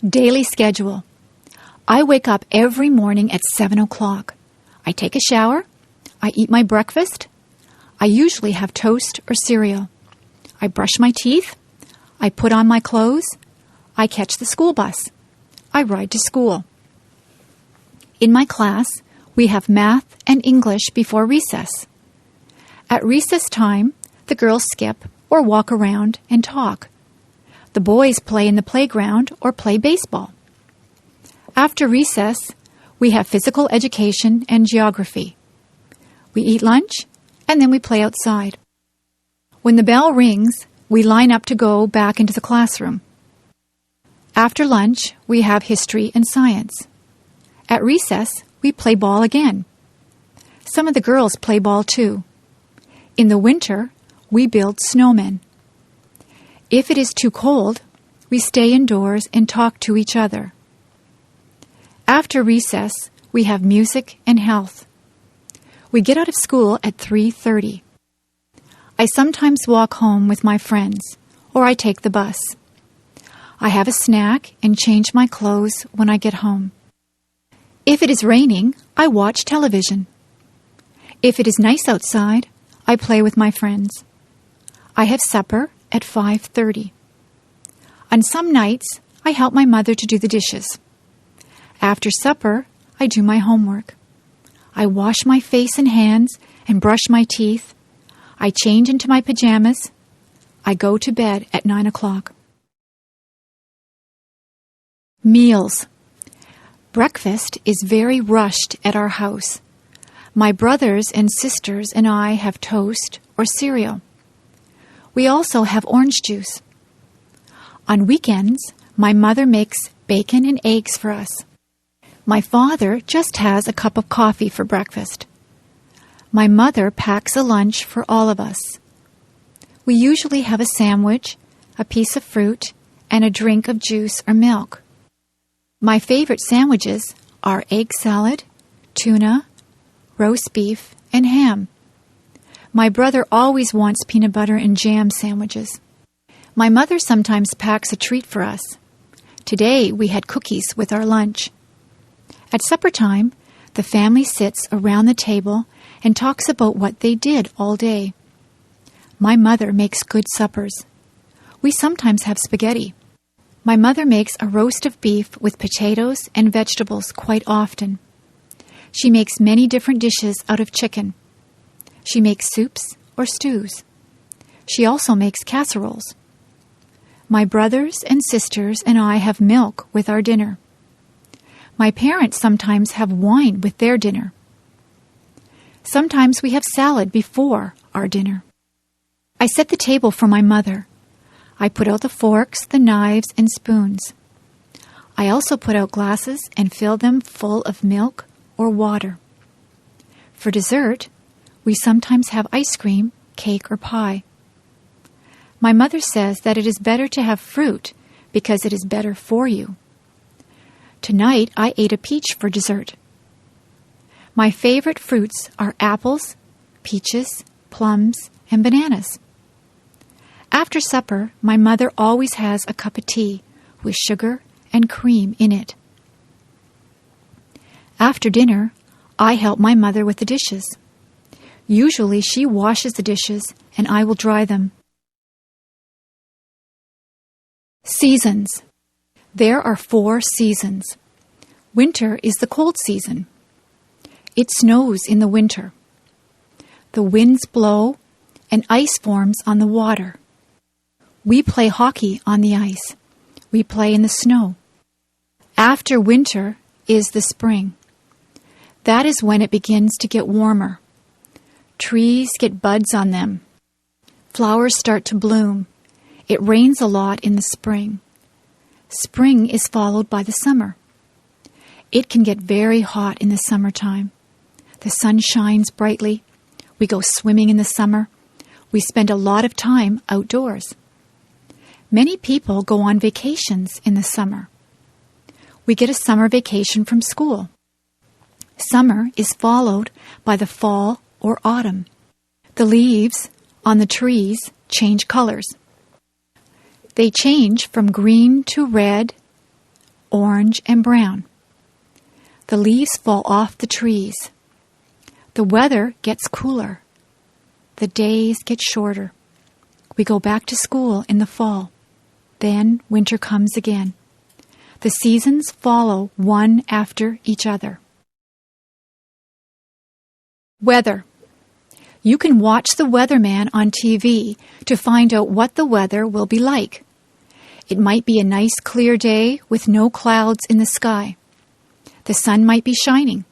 Daily schedule. I wake up every morning at 7 o'clock. I take a shower. I eat my breakfast. I usually have toast or cereal. I brush my teeth. I put on my clothes. I catch the school bus. I ride to school. In my class, we have math and English before recess. At recess time, the girls skip or walk around and talk. The boys play in the playground or play baseball. After recess, we have physical education and geography. We eat lunch, and then we play outside. When the bell rings, we line up to go back into the classroom. After lunch, we have history and science. At recess, we play ball again. Some of the girls play ball too. In the winter, we build snowmen. If it is too cold, we stay indoors and talk to each other. After recess, we have music and health. We get out of school at 3:30. I sometimes walk home with my friends, or I take the bus. I have a snack and change my clothes when I get home. If it is raining, I watch television. If it is nice outside, I play with my friends. I have supper at 5:30. On some nights, I help my mother to do the dishes. After supper, I do my homework. I wash my face and hands and brush my teeth. I change into my pajamas. I go to bed at 9 o'clock. Meals. Breakfast is very rushed at our house. My brothers and sisters and I have toast or cereal. We also have orange juice. On weekends, my mother makes bacon and eggs for us. My father just has a cup of coffee for breakfast. My mother packs a lunch for all of us. We usually have a sandwich, a piece of fruit, and a drink of juice or milk. My favorite sandwiches are egg salad, tuna, roast beef, and ham. My brother always wants peanut butter and jam sandwiches. My mother sometimes packs a treat for us. Today we had cookies with our lunch. At supper time, the family sits around the table and talks about what they did all day. My mother makes good suppers. We sometimes have spaghetti. My mother makes a roast of beef with potatoes and vegetables quite often. She makes many different dishes out of chicken. She makes soups or stews. She also makes casseroles. My brothers and sisters and I have milk with our dinner. My parents sometimes have wine with their dinner. Sometimes we have salad before our dinner. I set the table for my mother. I put out the forks, the knives, and spoons. I also put out glasses and fill them full of milk or water. For dessert, we sometimes have ice cream, cake, or pie. My mother says that it is better to have fruit because it is better for you. Tonight, I ate a peach for dessert. My favorite fruits are apples, peaches, plums, and bananas. After supper, my mother always has a cup of tea with sugar and cream in it. After dinner, I help my mother with the dishes. Usually she washes the dishes and I will dry them. Seasons. There are 4 seasons. Winter is the cold season. It snows in the winter. The winds blow and ice forms on the water. We play hockey on the ice. We play in the snow. After winter is the spring. That is when it begins to get warmer. Trees get buds on them. Flowers start to bloom. It rains a lot in the spring. Spring is followed by the summer. It can get very hot in the summertime. The sun shines brightly. We go swimming in the summer. We spend a lot of time outdoors. Many people go on vacations in the summer. We get a summer vacation from school. Summer is followed by the fall or autumn. The leaves on the trees change colors. They change from green to red, orange and brown. The leaves fall off the trees. The weather gets cooler. The days get shorter. We go back to school in the fall. Then winter comes again. The seasons follow one after each other. Weather. You can watch the weatherman on TV to find out what the weather will be like. It might be a nice clear day with no clouds in the sky. The sun might be shining.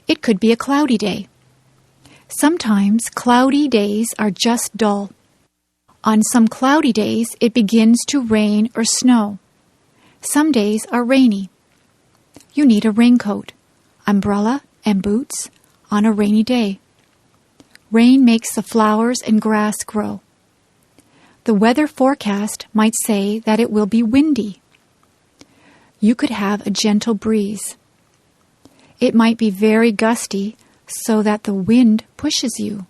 It could be a cloudy day. Sometimes cloudy days are just dull. On some cloudy days, it begins to rain or snow. Some days are rainy. You need a raincoat, umbrella, and boots on a rainy day. Rain makes the flowers and grass grow. The weather forecast might say that it will be windy. You could have a gentle breeze. It might be very gusty so that the wind pushes you.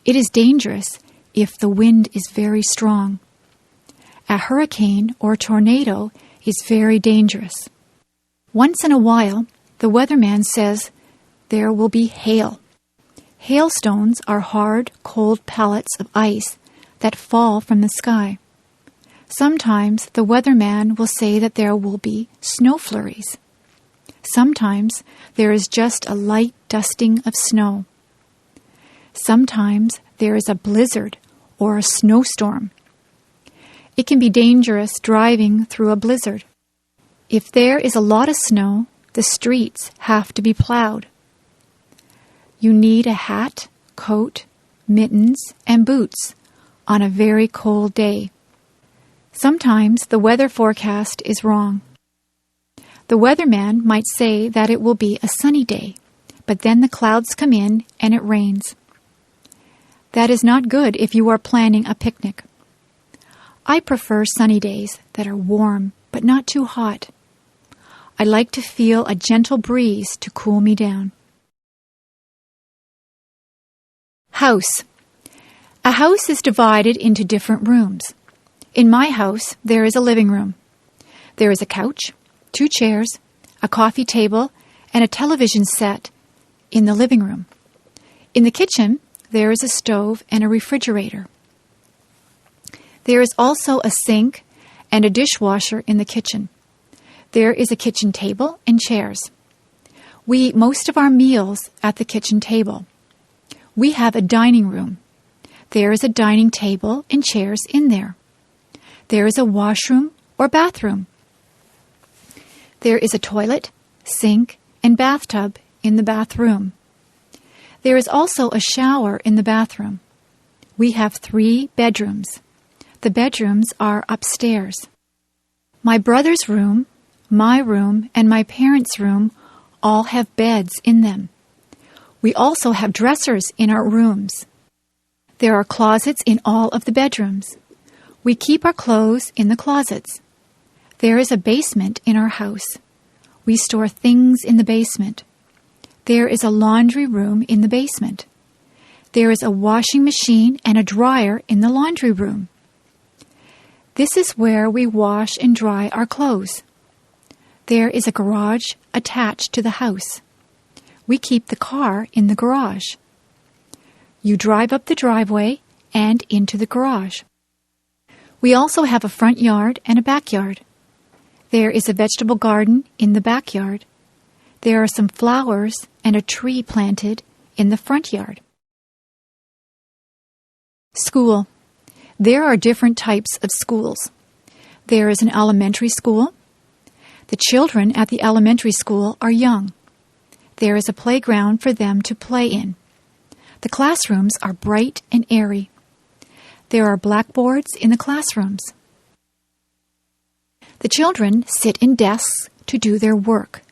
It is dangerous if the wind is very strong. A hurricane or tornado is very dangerous. Once in a while, the weatherman says there will be hail. Hailstones are hard, cold pellets of ice that fall from the sky. Sometimes the weatherman will say that there will be snow flurries. Sometimes there is just a light dusting of snow. Sometimes there is a blizzard or a snowstorm. It can be dangerous driving through a blizzard. If there is a lot of snow, the streets have to be plowed. You need a hat, coat, mittens, and boots on a very cold day. Sometimes the weather forecast is wrong. The weatherman might say that it will be a sunny day, but then the clouds come in and it rains. That is not good if you are planning a picnic. I prefer sunny days that are warm but not too hot. I like to feel a gentle breeze to cool me down. House. A house is divided into different rooms. In my house, there is a living room. There is a couch, 2 chairs, a coffee table, and a television set in the living room. In the kitchen, there is a stove and a refrigerator. There is also a sink and a dishwasher in the kitchen. There is a kitchen table and chairs. We eat most of our meals at the kitchen table. We have a dining room. There is a dining table and chairs in there. There is a washroom or bathroom. There is a toilet, sink, and bathtub in the bathroom. There is also a shower in the bathroom. We have 3 bedrooms. The bedrooms are upstairs. My brother's room, my room, and my parents' room all have beds in them. We also have dressers in our rooms. There are closets in all of the bedrooms. We keep our clothes in the closets. There is a basement in our house. We store things in the basement. There is a laundry room in the basement. There is a washing machine and a dryer in the laundry room. This is where we wash and dry our clothes. There is a garage attached to the house. We keep the car in the garage. You drive up the driveway and into the garage. We also have a front yard and a backyard. There is a vegetable garden in the backyard. There are some flowers and a tree planted in the front yard. School. There are different types of schools. There is an elementary school. The children at the elementary school are young. There is a playground for them to play in. The classrooms are bright and airy. There are blackboards in the classrooms. The children sit in desks to do their work.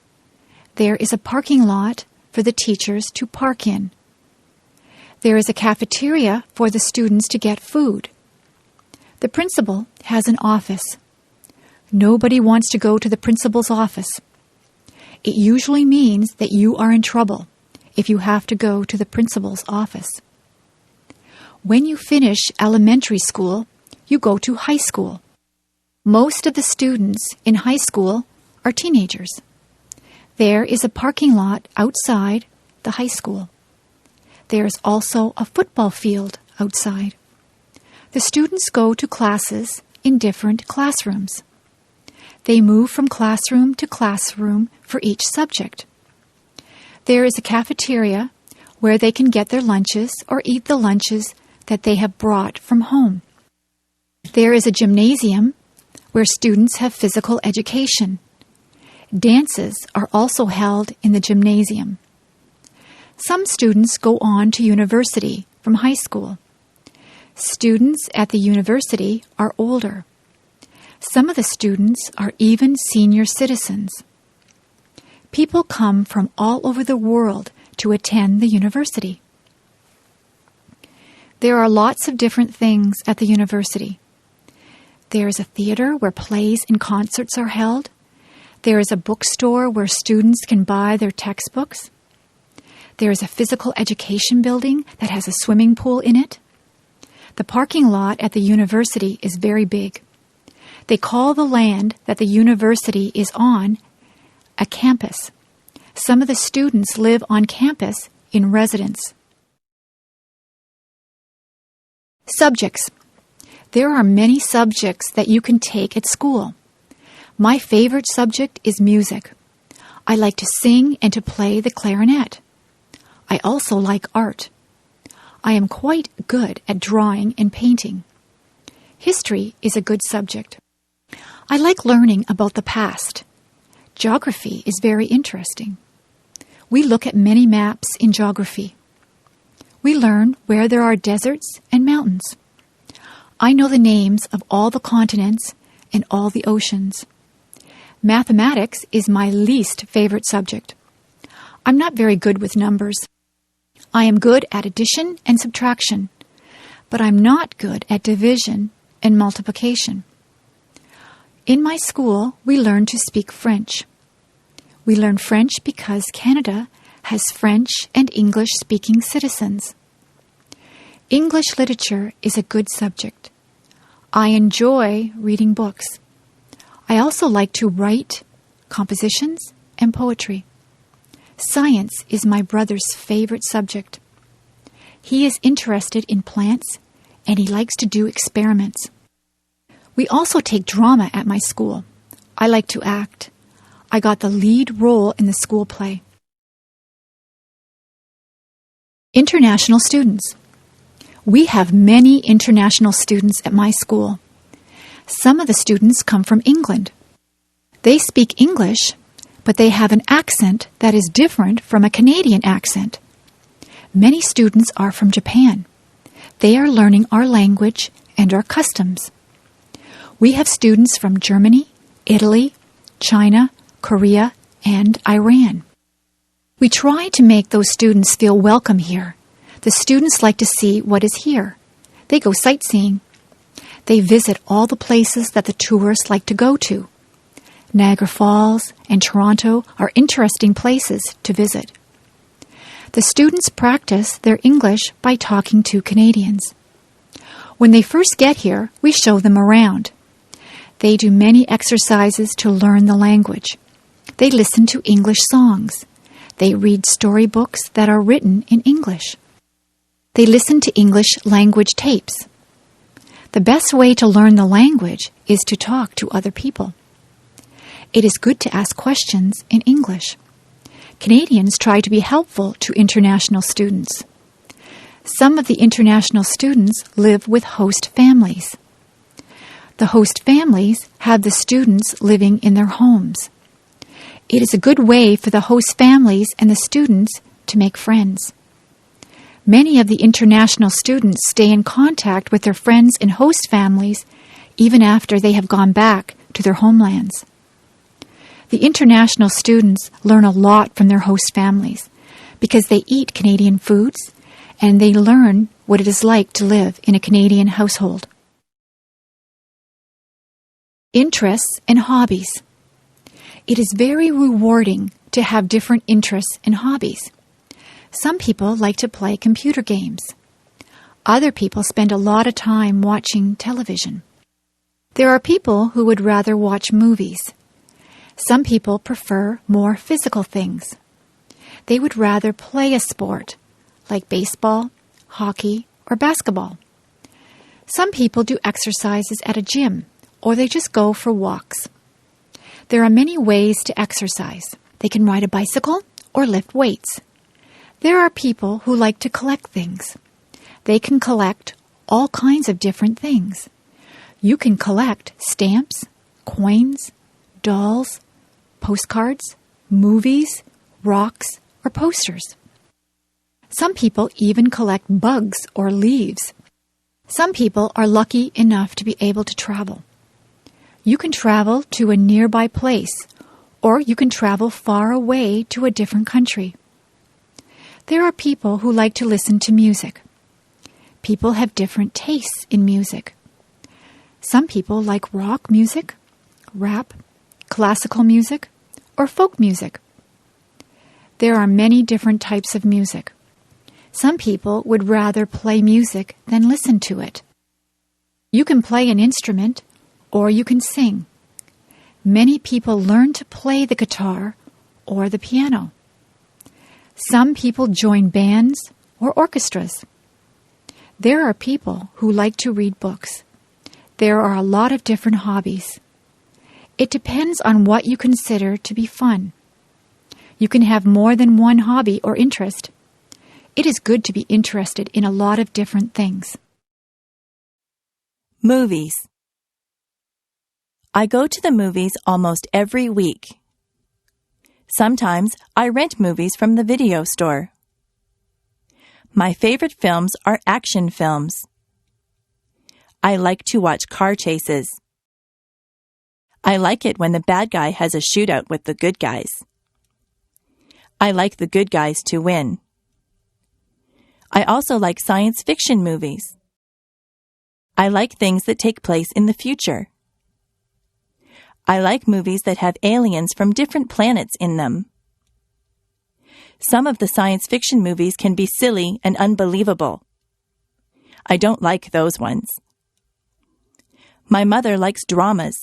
There is a parking lot for the teachers to park in. There is a cafeteria for the students to get food. The principal has an office. Nobody wants to go to the principal's office. It usually means that you are in trouble if you have to go to the principal's office. When you finish elementary school, you go to high school. Most of the students in high school are teenagers. There is a parking lot outside the high school. There is also a football field outside. The students go to classes in different classrooms. They move from classroom to classroom for each subject. There is a cafeteria where they can get their lunches or eat the lunches that they have brought from home. There is a gymnasium where students have physical education. Dances are also held in the gymnasium. Some students go on to university from high school. Students at the university are older. Some of the students are even senior citizens. People come from all over the world to attend the university. There are lots of different things at the university. There is a theater where plays and concerts are held. There is a bookstore where students can buy their textbooks. There is a physical education building that has a swimming pool in it. The parking lot at the university is very big. They call the land that the university is on a campus. Some of the students live on campus in residence. Subjects. There are many subjects that you can take at school. My favorite subject is music. I like to sing and to play the clarinet. I also like art. I am quite good at drawing and painting. History is a good subject. I like learning about the past. Geography is very interesting. We look at many maps in geography. We learn where there are deserts and mountains. I know the names of all the continents and all the oceans. Mathematics is my least favorite subject. I'm not very good with numbers. I am good at addition and subtraction, but I'm not good at division and multiplication. In my school, we learn to speak French. We learn French because Canada has French and English-speaking citizens. English literature is a good subject. I enjoy reading books. I also like to write compositions and poetry. Science is my brother's favorite subject. He is interested in plants and he likes to do experiments. We also take drama at my school. I like to act. I got the lead role in the school play. International students. We have many international students at my school. Some of the students come from England. They speak English, but they have an accent that is different from a Canadian accent. Many students are from Japan. They are learning our language and our customs. We have students from Germany, Italy, China, Korea, and Iran. We try to make those students feel welcome here. The students like to see what is here. They go sightseeing. They visit all the places that the tourists like to go to. Niagara Falls and Toronto are interesting places to visit. The students practice their English by talking to Canadians. When they first get here, we show them around. They do many exercises to learn the language. They listen to English songs. They read storybooks that are written in English. They listen to English language tapes. The best way to learn the language is to talk to other people. It is good to ask questions in English. Canadians try to be helpful to international students. Some of the international students live with host families. The host families have the students living in their homes. It is a good way for the host families and the students to make friends. Many of the international students stay in contact with their friends and host families even after they have gone back to their homelands. The international students learn a lot from their host families because they eat Canadian foods and they learn what it is like to live in a Canadian household. Interests and hobbies. It is very rewarding to have different interests and hobbies. Some people like to play computer games. Other people spend a lot of time watching television. There are people who would rather watch movies. Some people prefer more physical things. They would rather play a sport, like baseball, hockey, or basketball. Some people do exercises at a gym, or they just go for walks. There are many ways to exercise. They can ride a bicycle or lift weights. There are people who like to collect things. They can collect all kinds of different things. You can collect stamps, coins, dolls, postcards, movies, rocks, or posters. Some people even collect bugs or leaves. Some people are lucky enough to be able to travel. You can travel to a nearby place, or you can travel far away to a different country. There are people who like to listen to music. People have different tastes in music. Some people like rock music, rap, classical music, or folk music. There are many different types of music. Some people would rather play music than listen to it. You can play an instrument, or you can sing. Many people learn to play the guitar or the piano. Some people join bands or orchestras. There are people who like to read books. There are a lot of different hobbies. It depends on what you consider to be fun. You can have more than one hobby or interest. It is good to be interested in a lot of different things. Movies. I go to the movies almost every week. Sometimes I rent movies from the video store. My favorite films are action films. I like to watch car chases. I like it when the bad guy has a shootout with the good guys. I like the good guys to win. I also like science fiction movies. I like things that take place in the future. I like movies that have aliens from different planets in them. Some of the science fiction movies can be silly and unbelievable. I don't like those ones. My mother likes dramas.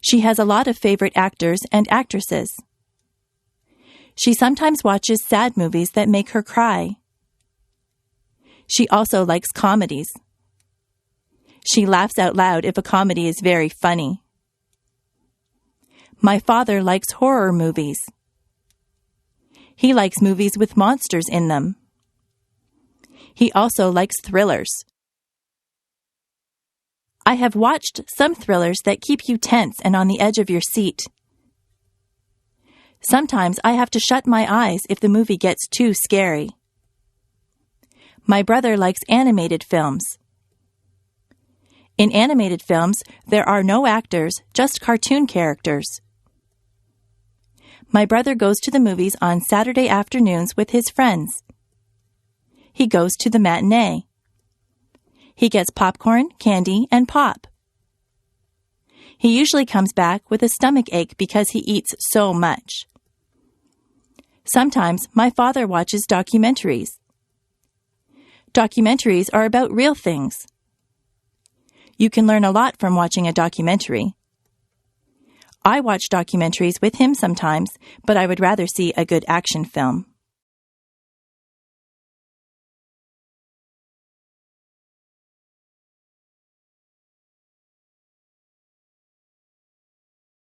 She has a lot of favorite actors and actresses. She sometimes watches sad movies that make her cry. She also likes comedies. She laughs out loud if a comedy is very funny. My father likes horror movies. He likes movies with monsters in them. He also likes thrillers. I have watched some thrillers that keep you tense and on the edge of your seat. Sometimes I have to shut my eyes if the movie gets too scary. My brother likes animated films. In animated films, there are no actors, just cartoon characters. My brother goes to the movies on Saturday afternoons with his friends. He goes to the matinee. He gets popcorn, candy, and pop. He usually comes back with a stomach ache because he eats so much. Sometimes my father watches documentaries. Documentaries are about real things. You can learn a lot from watching a documentary. I watch documentaries with him sometimes, but I would rather see a good action film.